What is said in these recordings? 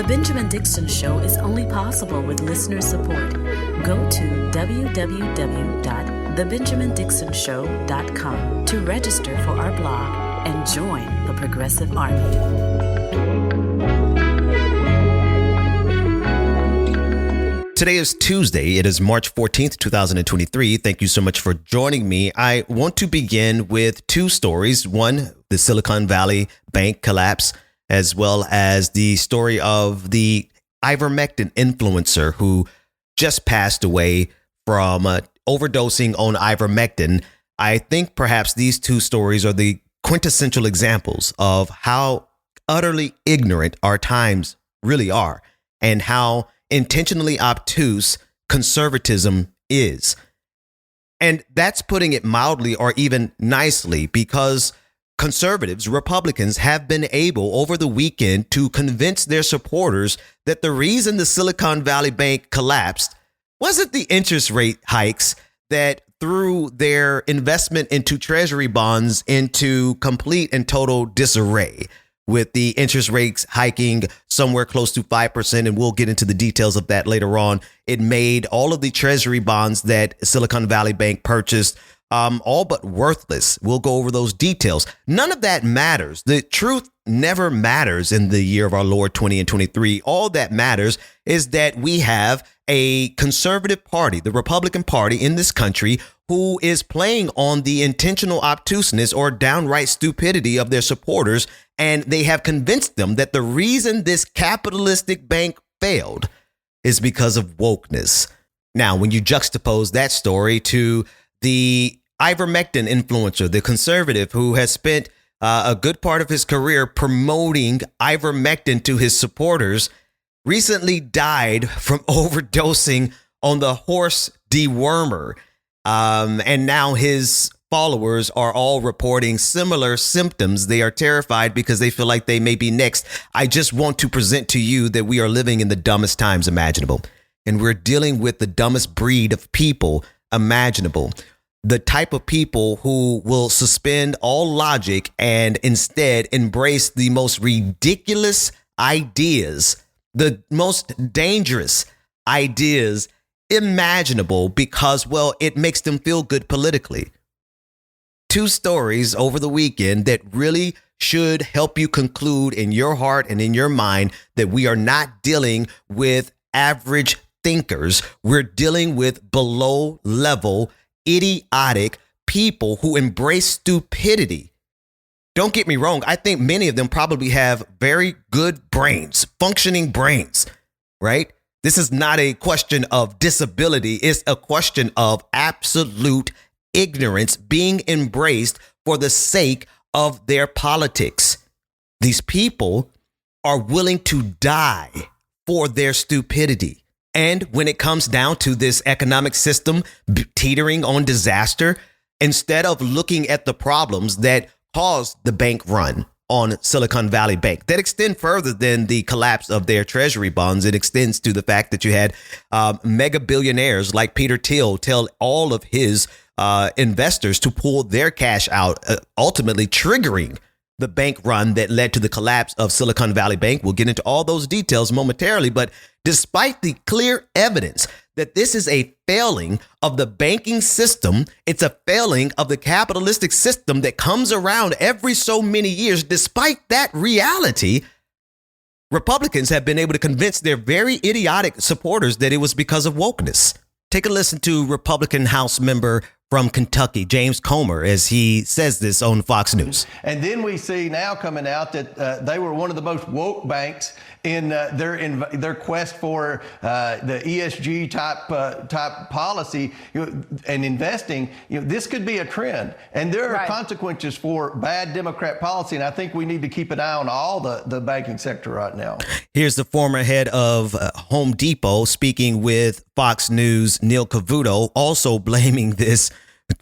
Benjamin Dixon Show is only possible with listener support. Go to www.thebenjamindixonshow.com to register for our blog and join the Progressive Army. Today is Tuesday. It is March 14th, 2023. Thank you so much for joining me. I want to begin with two stories. One, the Silicon Valley Bank collapse, as well as the story of the Ivermectin influencer who just passed away from overdosing on Ivermectin. I think perhaps these two stories are the quintessential examples of how utterly ignorant our times really are and how intentionally obtuse conservatism is. And that's putting it mildly or even nicely, because conservatives, Republicans, have been able over the weekend to convince their supporters that the reason the Silicon Valley Bank collapsed wasn't the interest rate hikes that threw their investment into treasury bonds into complete and total disarray, with the interest rates hiking somewhere close to 5%. And we'll get into the details of that later on. It made all of the treasury bonds that Silicon Valley Bank purchased all but worthless. We'll go over those details. None of that matters. The truth never matters in the year of our Lord 2023. All that matters is that we have a conservative party, the Republican Party in this country, who is playing on the intentional obtuseness or downright stupidity of their supporters. And they have convinced them that the reason this capitalistic bank failed is because of wokeness. Now, when you juxtapose that story to the Ivermectin influencer, the conservative who has spent a good part of his career promoting Ivermectin to his supporters, recently died from overdosing on the horse dewormer. And now his followers are all reporting similar symptoms. They are terrified because they feel like they may be next. I just want to present to you that we are living in the dumbest times imaginable, and we're dealing with the dumbest breed of people imaginable. The type of people who will suspend all logic and instead embrace the most ridiculous ideas, the most dangerous ideas imaginable because, well, it makes them feel good politically. Two stories over the weekend that really should help you conclude in your heart and in your mind that we are not dealing with average thinkers. We're dealing with below level, idiotic people who embrace stupidity. Don't get me wrong. I think many of them probably have very good brains, functioning brains, right? This is not a question of disability. It's a question of absolute ignorance being embraced for the sake of their politics. These people are willing to die for their stupidity. And when it comes down to this economic system teetering on disaster, instead of looking at the problems that caused the bank run on Silicon Valley Bank, that extend further than the collapse of their treasury bonds, it extends to the fact that you had mega billionaires like Peter Thiel tell all of his investors to pull their cash out, ultimately triggering the bank run that led to the collapse of Silicon Valley Bank. We'll get into all those details momentarily. But despite the clear evidence that this is a failing of the banking system, it's a failing of the capitalistic system that comes around every so many years. Despite that reality, Republicans have been able to convince their very idiotic supporters that it was because of wokeness. Take a listen to Republican House member from Kentucky, James Comer, as he says this on Fox News. And then we see now coming out that they were one of the most woke banks in their quest for the ESG type policy and investing. This could be a trend, and there are consequences for bad Democrat policy. And I think we need to keep an eye on all the banking sector right now. Here's the former head of Home Depot speaking with Fox News, Neil Cavuto, also blaming this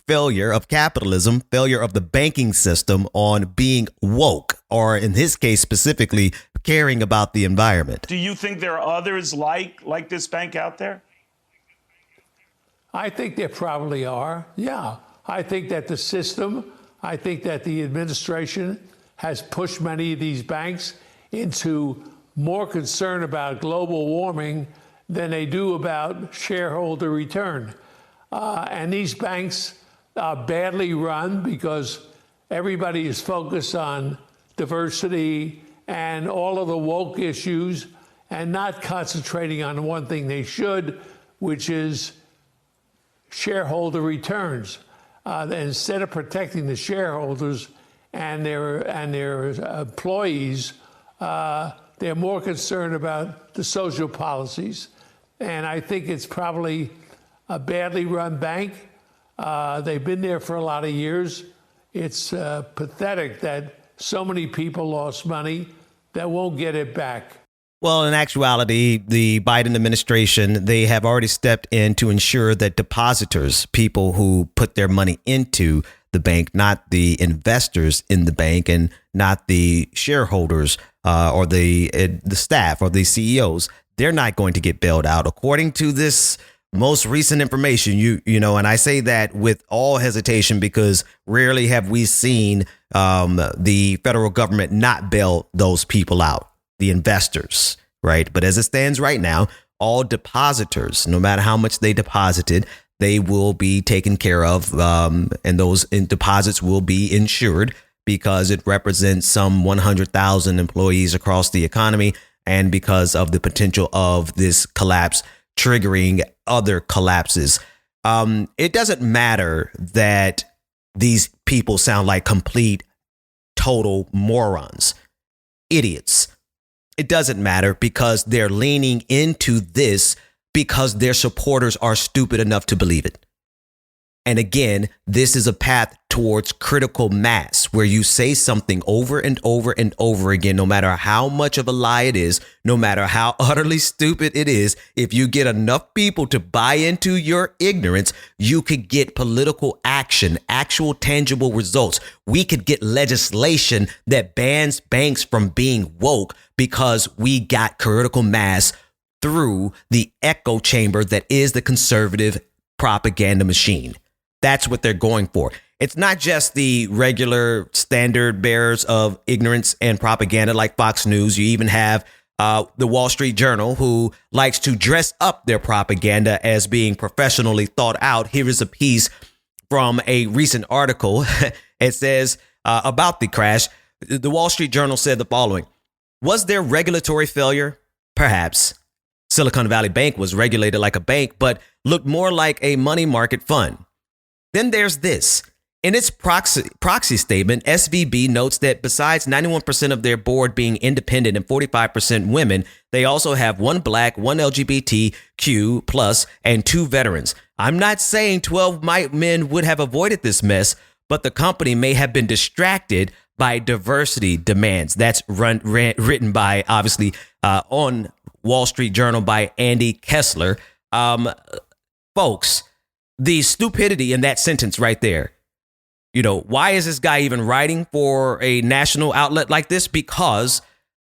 failure of capitalism, failure of the banking system on being woke, or in his case specifically, caring about the environment. Do you think there are others like this bank out there? I think there probably are. Yeah. I think that the system, I think that the administration has pushed many of these banks into more concerned about global warming than they do about shareholder return. And these banks are badly run because everybody is focused on diversity and all of the woke issues and not concentrating on one thing they should, which is shareholder returns. Instead of protecting the shareholders and their employees, they're more concerned about the social policies. And I think it's probably a badly run bank. They've been there for a lot of years. It's pathetic that so many people lost money that won't get it back. Well, in actuality, the Biden administration, they have already stepped in to ensure that depositors, people who put their money into the bank, not the investors in the bank and not the shareholders or the staff or the CEOs, they're not going to get bailed out. According to this most recent information, you know, and I say that with all hesitation because rarely have we seen the federal government not bail those people out, the investors, right? But as it stands right now, all depositors, no matter how much they deposited, they will be taken care of, and those deposits will be insured because it represents some 100,000 employees across the economy, and because of the potential of this collapse triggering other collapses. It doesn't matter that these people sound like complete, total morons, idiots. It doesn't matter because they're leaning into this because their supporters are stupid enough to believe it. And again, this is a path towards critical mass where you say something over and over and over again, no matter how much of a lie it is, no matter how utterly stupid it is. If you get enough people to buy into your ignorance, you could get political action, actual tangible results. We could get legislation that bans banks from being woke because we got critical mass through the echo chamber that is the conservative propaganda machine. That's what they're going for. It's not just the regular standard bearers of ignorance and propaganda like Fox News. You even have the Wall Street Journal, who likes to dress up their propaganda as being professionally thought out. Here is a piece from a recent article. It says about the crash. The Wall Street Journal said the following: was there regulatory failure? Perhaps. Silicon Valley Bank was regulated like a bank, but looked more like a money market fund. Then there's this. In its proxy statement, SVB notes that besides 91% of their board being independent and 45% women, they also have 1 Black, 1 LGBTQ plus, and 2 veterans. I'm not saying 12 white men would have avoided this mess, but the company may have been distracted by diversity demands. That's written by, obviously, on Wall Street Journal by Andy Kessler. Folks, the stupidity in that sentence right there. You know, why is this guy even writing for a national outlet like this? Because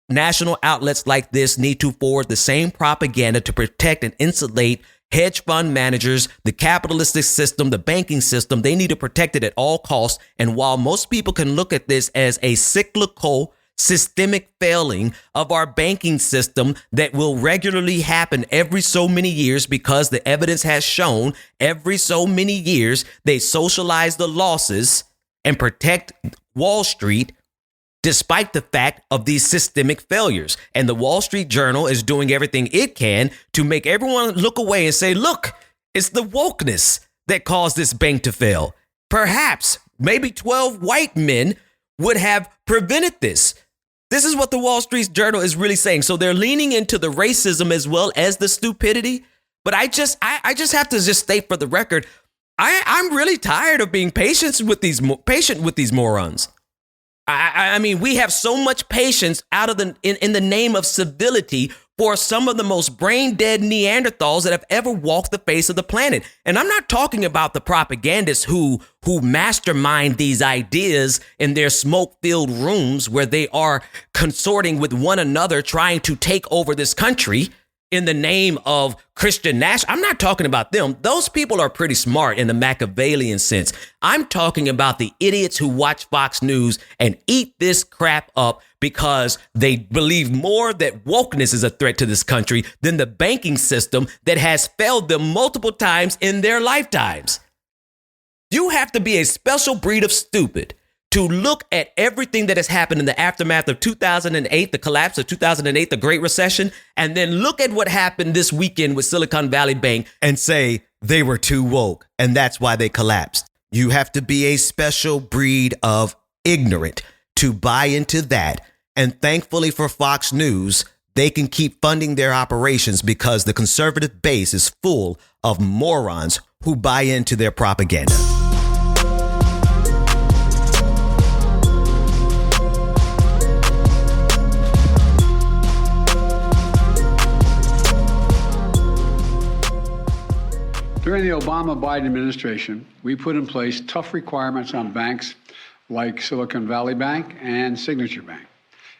national outlets like this need to forward the same propaganda to protect and insulate hedge fund managers, the capitalistic system, the banking system. They need to protect it at all costs. And while most people can look at this as a cyclical, systemic failing of our banking system that will regularly happen every so many years, because the evidence has shown every so many years they socialize the losses and protect Wall Street despite the fact of these systemic failures. And the Wall Street Journal is doing everything it can to make everyone look away and say, look, it's the wokeness that caused this bank to fail. Perhaps maybe 12 white men would have prevented this. This is what the Wall Street Journal is really saying. So they're leaning into the racism as well as the stupidity. But I just have to just state for the record, I'm really tired of being patient with these morons. I mean, we have so much patience out of in the name of civility for some of the most brain dead Neanderthals that have ever walked the face of the planet. And I'm not talking about the propagandists who mastermind these ideas in their smoke-filled rooms where they are consorting with one another trying to take over this country in the name of Christian National. I'm not talking about them. Those people are pretty smart in the Machiavellian sense. I'm talking about the idiots who watch Fox News and eat this crap up because they believe more that wokeness is a threat to this country than the banking system that has failed them multiple times in their lifetimes. You have to be a special breed of stupid to look at everything that has happened in the aftermath of 2008, the collapse of 2008, the Great Recession, and then look at what happened this weekend with Silicon Valley Bank and say they were too woke and that's why they collapsed. You have to be a special breed of ignorant to buy into that. And thankfully for Fox News, they can keep funding their operations because the conservative base is full of morons who buy into their propaganda. During the Obama-Biden administration, we put in place tough requirements on banks like Silicon Valley Bank and Signature Bank,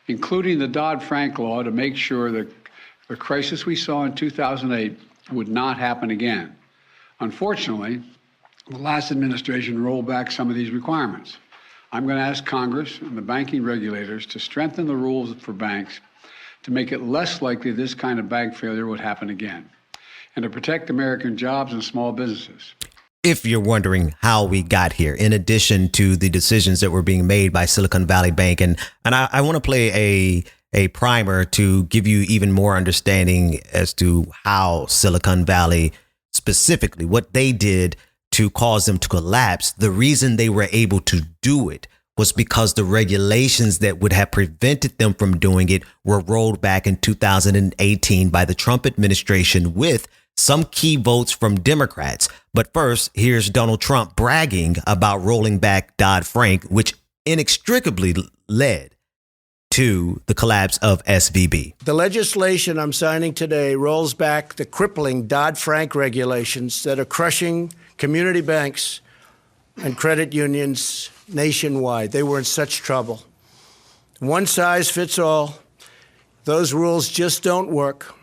including the Dodd-Frank law to make sure that the crisis we saw in 2008 would not happen again. Unfortunately, the last administration rolled back some of these requirements. I'm going to ask Congress and the banking regulators to strengthen the rules for banks to make it less likely this kind of bank failure would happen again, and to protect American jobs and small businesses. If you're wondering how we got here, in addition to the decisions that were being made by Silicon Valley Bank, and I want to play a primer to give you even more understanding as to how Silicon Valley specifically, what they did to cause them to collapse. The reason they were able to do it was because the regulations that would have prevented them from doing it were rolled back in 2018 by the Trump administration with some key votes from Democrats. But first, here's Donald Trump bragging about rolling back Dodd-Frank, which inextricably led to the collapse of SVB. The legislation I'm signing today rolls back the crippling Dodd-Frank regulations that are crushing community banks and credit unions nationwide. They were in such trouble. One size fits all. Those rules just don't work.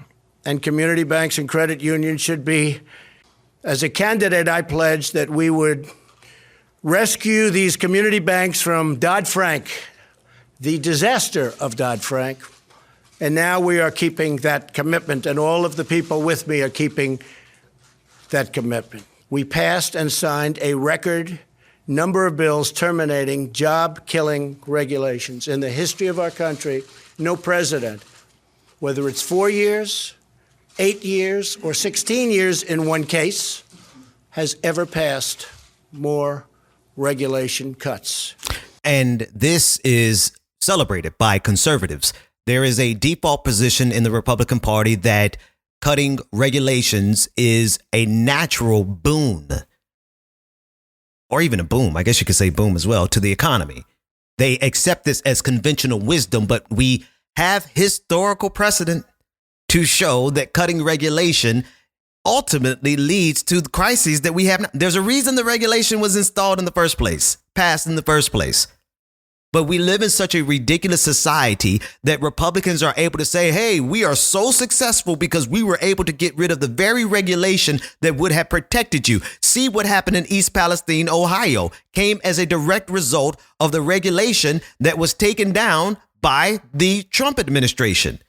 And community banks and credit unions should be. As a candidate, I pledged that we would rescue these community banks from Dodd-Frank, the disaster of Dodd-Frank. And now we are keeping that commitment, and all of the people with me are keeping that commitment. We passed and signed a record number of bills terminating job-killing regulations. In the history of our country, no president, whether it's 4 years, 8 years, or 16 years in one case, has ever passed more regulation cuts. And this is celebrated by conservatives. There is a default position in the Republican Party that cutting regulations is a natural boon, or even a boom, I guess you could say boom as well, to the economy. They accept this as conventional wisdom, but we have historical precedent to show that cutting regulation ultimately leads to the crises that we have now. There's a reason the regulation was installed in the first place, passed in the first place. But we live in such a ridiculous society that Republicans are able to say, hey, we are so successful because we were able to get rid of the very regulation that would have protected you. See what happened in East Palestine, Ohio, came as a direct result of the regulation that was taken down by the Trump administration.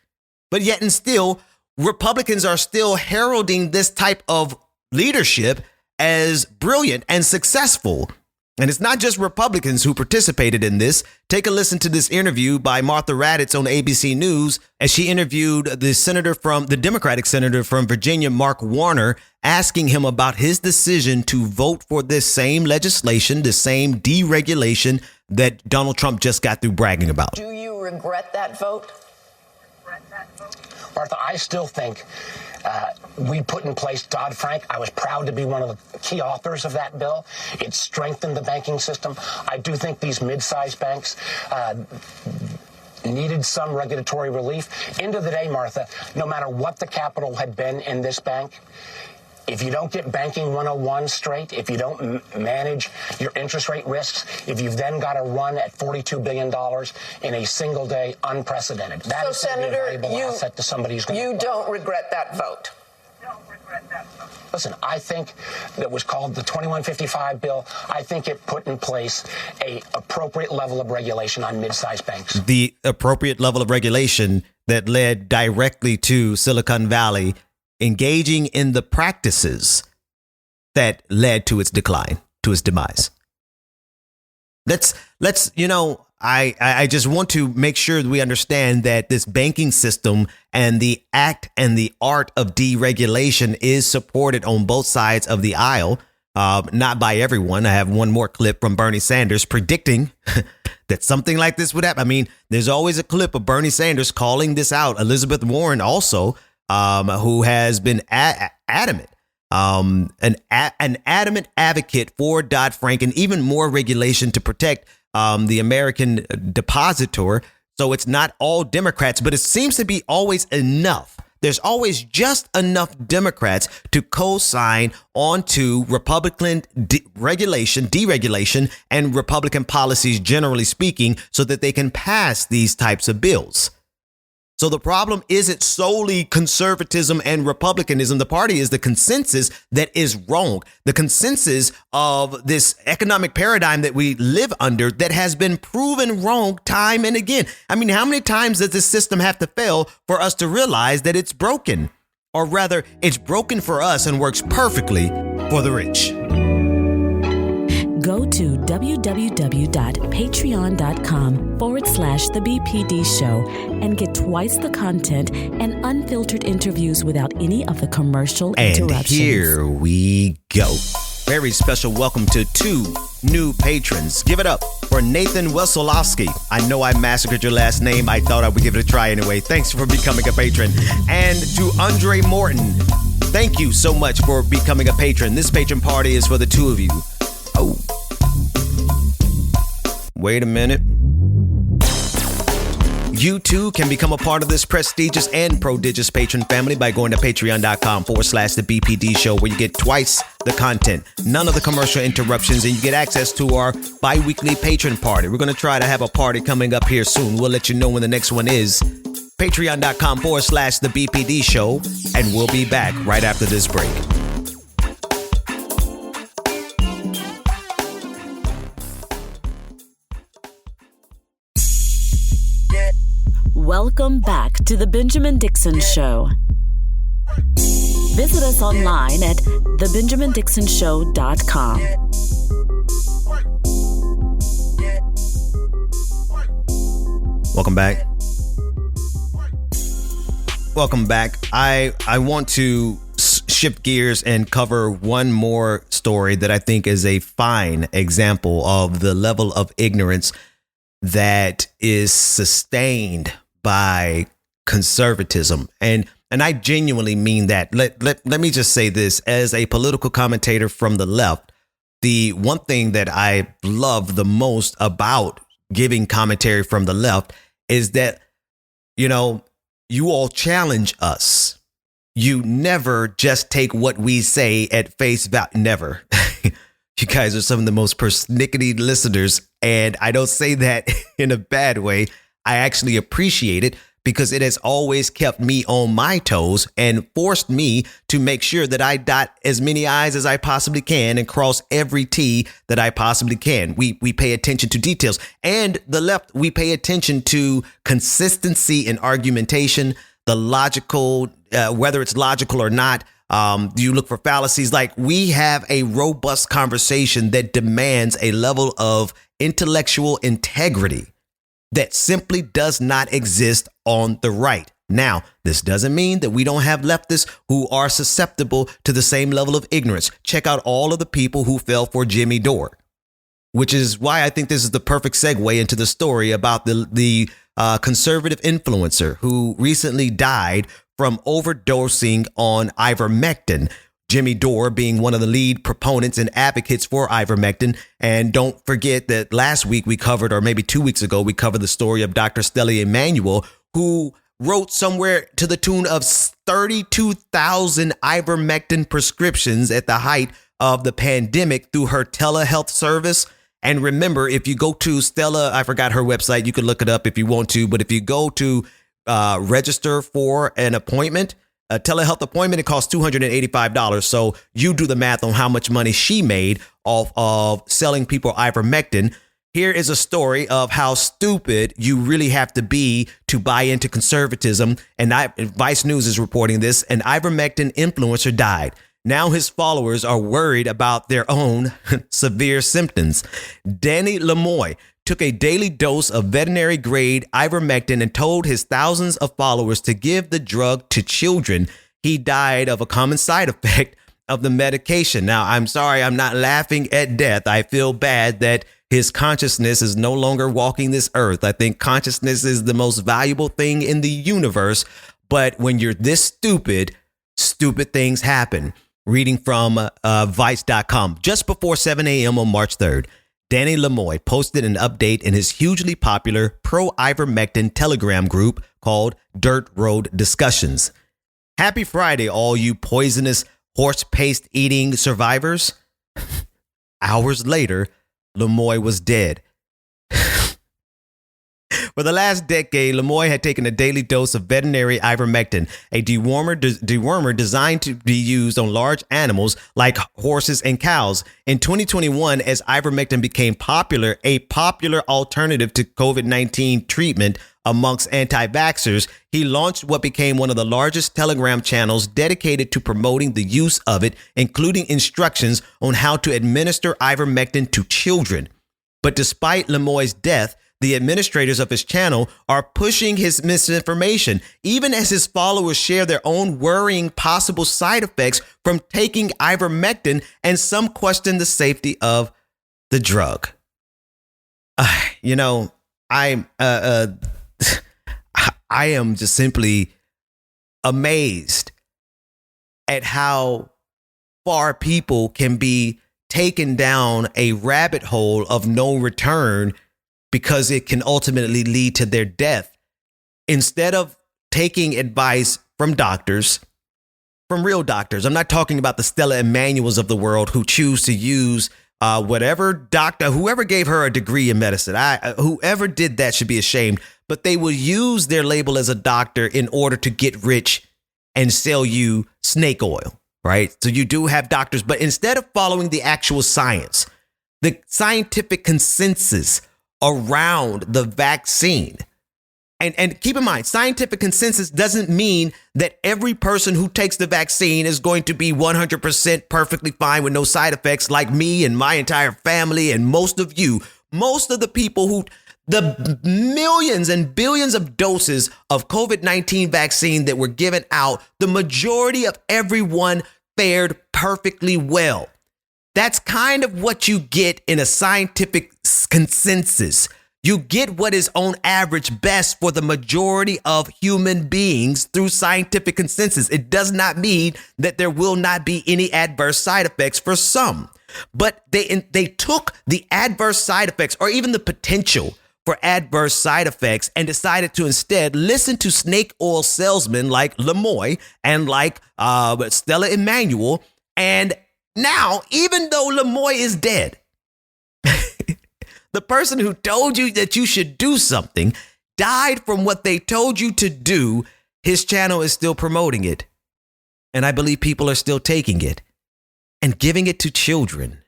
But yet and still, Republicans are still heralding this type of leadership as brilliant and successful. And it's not just Republicans who participated in this. Take a listen to this interview by Martha Raddatz on ABC News as she interviewed the Democratic senator from Virginia, Mark Warner, asking him about his decision to vote for this same legislation, the same deregulation that Donald Trump just got through bragging about. Do you regret that vote? Martha, I still think we put in place Dodd-Frank. I was proud to be one of the key authors of that bill. It strengthened the banking system. I do think these mid-sized banks needed some regulatory relief. End of the day, Martha, no matter what the capital had been in this bank, If you don't get banking 101 straight, if you don't manage your interest rate risks, if you've then got to run at $42 billion in a single day, unprecedented. That is going to be a valuable asset to somebody who's going to... You don't regret that vote? Listen, I think that was called the 2155 bill. I think it put in place a appropriate level of regulation on mid-sized banks. The appropriate level of regulation that led directly to Silicon Valley engaging in the practices that led to its decline, to its demise. Let's I just want to make sure that we understand that this banking system and the act and the art of deregulation is supported on both sides of the aisle, not by everyone. I have one more clip from Bernie Sanders predicting that something like this would happen. I mean, there's always a clip of Bernie Sanders calling this out. Elizabeth Warren also, who has been adamant. An adamant advocate for Dodd-Frank and even more regulation to protect the American depositor. So it's not all Democrats, but it seems to be always enough. There's always just enough Democrats to co-sign onto Republican deregulation, and Republican policies, generally speaking, so that they can pass these types of bills. So the problem isn't solely conservatism and republicanism. The party is the consensus that is wrong. The consensus of this economic paradigm that we live under that has been proven wrong time and again. I mean, how many times does this system have to fail for us to realize that it's broken? Or rather, it's broken for us and works perfectly for the rich. Go to www.patreon.com/The BPD Show and get twice the content and unfiltered interviews without any of the commercial interruptions. And here we go. Very special welcome to 2 new patrons. Give it up for Nathan Wesolowski. I know I massacred your last name. I thought I would give it a try anyway. Thanks for becoming a patron. And to Andre Morton, thank you so much for becoming a patron. This patron party is for the 2 of you. Oh, wait a minute. You too can become a part of this prestigious and prodigious patron family by going to patreon.com/The BPD Show, where you get twice the content, none of the commercial interruptions, and you get access to our bi-weekly patron party. We're going to try to have a party coming up here soon. We'll let you know when the next one is. Patreon.com/The BPD Show, and we'll be back right after this break. Welcome back to The Benjamin Dixon Show. Visit us online at thebenjamindixonshow.com. Welcome back. Welcome back. I want to shift gears and cover one more story that I think is a fine example of the level of ignorance that is sustained by conservatism. And I genuinely mean that. Let me just say this as a political commentator from the left. The one thing that I love the most about giving commentary from the left is that, you all challenge us. You never just take what we say at face value. Never. You guys are some of the most persnickety listeners. And I don't say that in a bad way. I actually appreciate it because it has always kept me on my toes and forced me to make sure that I dot as many I's as I possibly can and cross every T that I possibly can. We pay attention to details, and the left, we pay attention to consistency in argumentation, the logical, whether it's logical or not. You look for fallacies. Like, we have a robust conversation that demands a level of intellectual integrity that simply does not exist on the right. Now, this doesn't mean that we don't have leftists who are susceptible to the same level of ignorance. Check out all of the people who fell for Jimmy Dore, which is why I think this is the perfect segue into the story about the conservative influencer who recently died from overdosing on Ivermectin. Jimmy Dore being one of the lead proponents and advocates for Ivermectin. And don't forget that last week we covered, or maybe 2 weeks ago, we covered the story of Dr. Stella Emanuel, who wrote somewhere to the tune of 32,000 ivermectin prescriptions at the height of the pandemic through her telehealth service. And remember, if you go to Stella, I forgot her website, you can look it up if you want to, but if you go to register for an appointment, a telehealth appointment, it costs $285. So you do the math on how much money she made off of selling people ivermectin. Here is a story of how stupid you really have to be to buy into conservatism. And Vice News is reporting this. An ivermectin influencer died. Now his followers are worried about their own severe symptoms. Danny Lemoy took a daily dose of veterinary grade ivermectin and told his thousands of followers to give the drug to children. He died of a common side effect of the medication. Now, I'm sorry, I'm not laughing at death. I feel bad that his consciousness is no longer walking this earth. I think consciousness is the most valuable thing in the universe. But when you're this stupid, stupid things happen. Reading from Vice.com. Just before 7 a.m. on March 3rd, Danny Lemoy posted an update in his hugely popular pro-ivermectin Telegram group called Dirt Road Discussions. Happy Friday, all you poisonous horse paste eating survivors. Hours later, Lemoy was dead. For the last decade, Lemoy had taken a daily dose of veterinary ivermectin, a dewormer designed to be used on large animals like horses and cows. In 2021, as ivermectin became popular, a popular alternative to COVID-19 treatment amongst anti-vaxxers, he launched what became one of the largest Telegram channels dedicated to promoting the use of it, including instructions on how to administer ivermectin to children. But despite Lemoy's death, the administrators of his channel are pushing his misinformation, even as his followers share their own worrying possible side effects from taking ivermectin, and some question the safety of the drug. I am just simply amazed at how far people can be taken down a rabbit hole of no return, because it can ultimately lead to their death. Instead of taking advice from doctors, from real doctors, I'm not talking about the Stella Emanuels of the world who choose to use whatever doctor, whoever gave her a degree in medicine, whoever did that should be ashamed, but they will use their label as a doctor in order to get rich and sell you snake oil, right? So you do have doctors, but instead of following the actual science, the scientific consensus around the vaccine. And keep in mind, scientific consensus doesn't mean that every person who takes the vaccine is going to be 100% perfectly fine with no side effects, like me and my entire family and most of you. Most of the people who, the millions and billions of doses of COVID-19 vaccine that were given out, the majority of everyone fared perfectly well. That's kind of what you get in a scientific consensus. You get what is on average best for the majority of human beings through scientific consensus. It does not mean that there will not be any adverse side effects for some, but they took the adverse side effects, or even the potential for adverse side effects, and decided to instead listen to snake oil salesmen like Lemoy and like Stella Emanuel. And now, even though Lemoy is dead, the person who told you that you should do something died from what they told you to do. His channel is still promoting it. And I believe people are still taking it and giving it to children.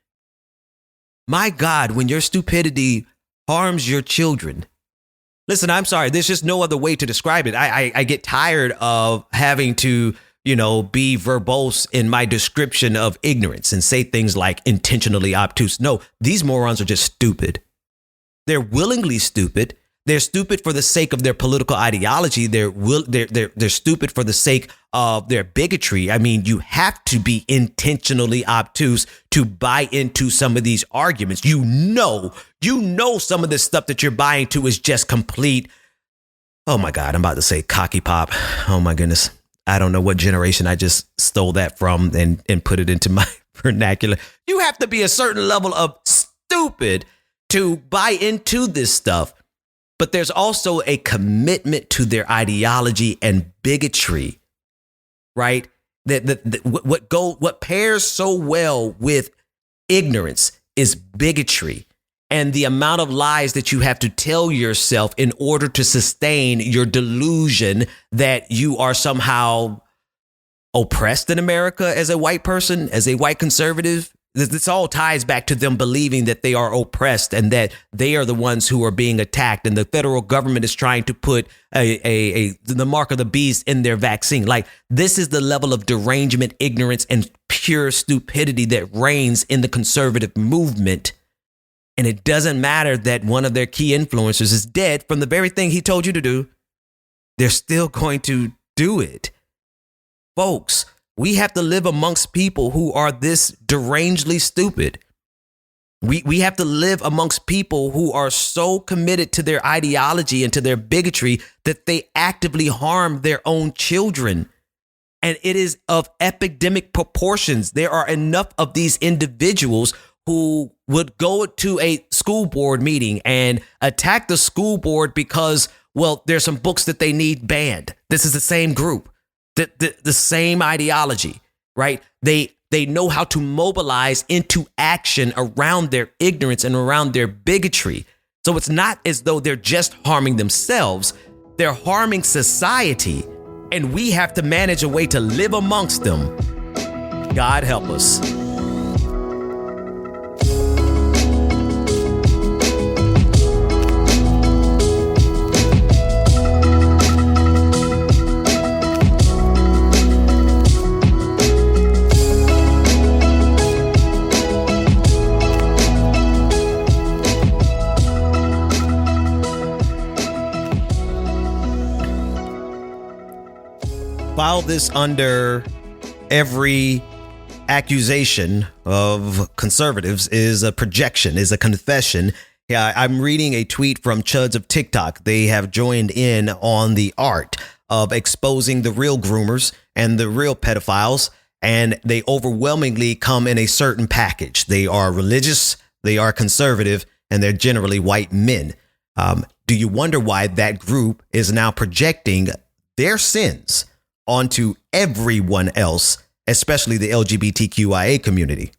My God, when your stupidity harms your children. Listen, I'm sorry. There's just no other way to describe it. I get tired of having to, be verbose in my description of ignorance and say things like intentionally obtuse. No, these morons are just stupid. They're willingly stupid. They're stupid for the sake of their political ideology. They're stupid for the sake of their bigotry. I mean, you have to be intentionally obtuse to buy into some of these arguments. You know some of this stuff that you're buying to is just complete. Oh my God, I'm about to say cocky pop. Oh my goodness. I don't know what generation I just stole that from and put it into my vernacular. You have to be a certain level of stupid to buy into this stuff. But there's also a commitment to their ideology and bigotry right? What pairs so well with ignorance is bigotry and the amount of lies that you have to tell yourself in order to sustain your delusion that you are somehow oppressed in America as a white person, as a white conservative. This all ties back to them believing that they are oppressed and that they are the ones who are being attacked. And the federal government is trying to put the mark of the beast in their vaccine. Like, this is the level of derangement, ignorance, and pure stupidity that reigns in the conservative movement. And it doesn't matter that one of their key influencers is dead from the very thing he told you to do. They're still going to do it. Folks, we have to live amongst people who are this derangedly stupid. We have to live amongst people who are so committed to their ideology and to their bigotry that they actively harm their own children. And it is of epidemic proportions. There are enough of these individuals who would go to a school board meeting and attack the school board because, well, there's some books that they need banned. This is the same group. The same ideology, right? They know how to mobilize into action around their ignorance and around their bigotry. So it's not as though they're just harming themselves, they're harming society, and we have to manage a way to live amongst them. God help us. File this under every accusation of conservatives is a projection, is a confession. Yeah, I'm reading a tweet from Chuds of TikTok. They have joined in on the art of exposing the real groomers and the real pedophiles, and they overwhelmingly come in a certain package. They are religious, they are conservative, and they're generally white men. Do you wonder why that group is now projecting their sins onto everyone else, especially the LGBTQIA community?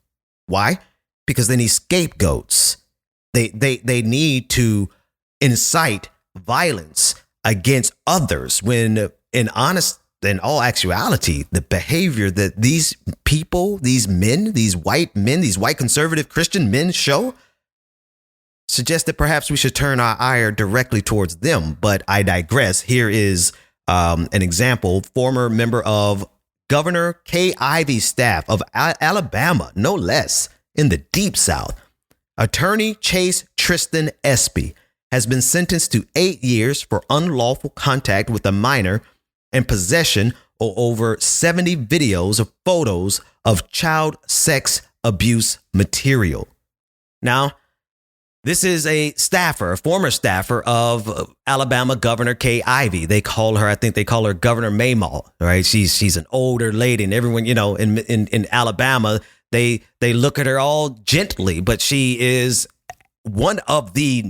Why? Because they need scapegoats. They need to incite violence against others when, in all actuality, the behavior that these people, these men, these white conservative Christian men show suggests that perhaps we should turn our ire directly towards them. But I digress. Here is an example. Former member of Governor Kay Ivey's staff of Alabama, no less, in the Deep South, Attorney Chase Tristan Espy, has been sentenced to 8 years for unlawful contact with a minor and possession of over 70 videos of photos of child sex abuse material. Now, this is a former staffer of Alabama Governor Kay Ivey. I think they call her Governor Maymaw, right? She's an older lady, and everyone, in Alabama, they look at her all gently, but she is one of the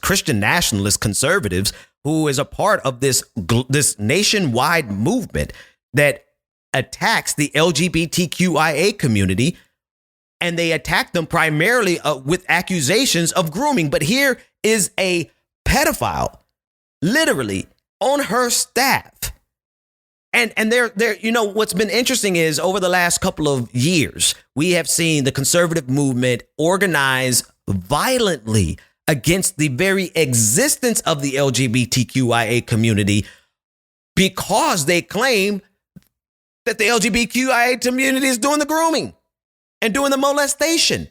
Christian nationalist conservatives who is a part of this nationwide movement that attacks the LGBTQIA community. And they attack them primarily with accusations of grooming. But here is a pedophile literally on her staff. And they're what's been interesting is over the last couple of years, we have seen the conservative movement organize violently against the very existence of the LGBTQIA community because they claim that the LGBTQIA community is doing the grooming and doing the molestation,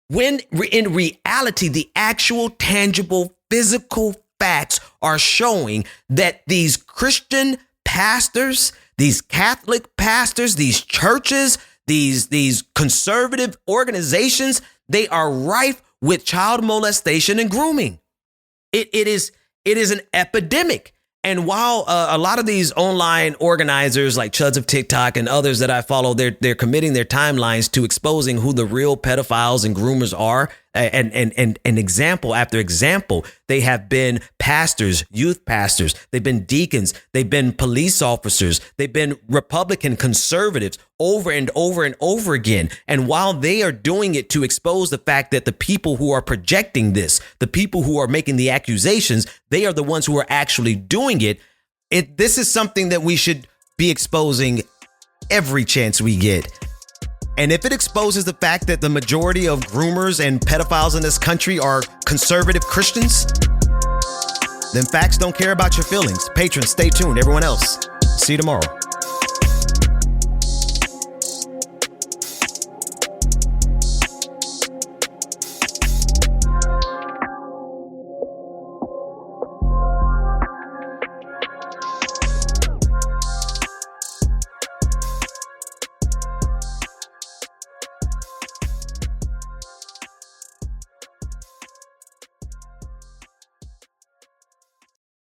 when in reality, the actual tangible physical facts are showing that these Christian pastors, these Catholic pastors, these churches, these conservative organizations, they are rife with child molestation and grooming. It is an epidemic. And while a lot of these online organizers like Chuds of TikTok and others that I follow, they're committing their timelines to exposing who the real pedophiles and groomers are, and example after example. They have been pastors, youth pastors. They've been deacons. They've been police officers. They've been Republican conservatives over and over and over again. And while they are doing it to expose the fact that the people who are projecting this, the people who are making the accusations, they are the ones who are actually doing it. This is something that we should be exposing every chance we get. And if it exposes the fact that the majority of groomers and pedophiles in this country are conservative Christians, then facts don't care about your feelings. Patrons, stay tuned. Everyone else, see you tomorrow.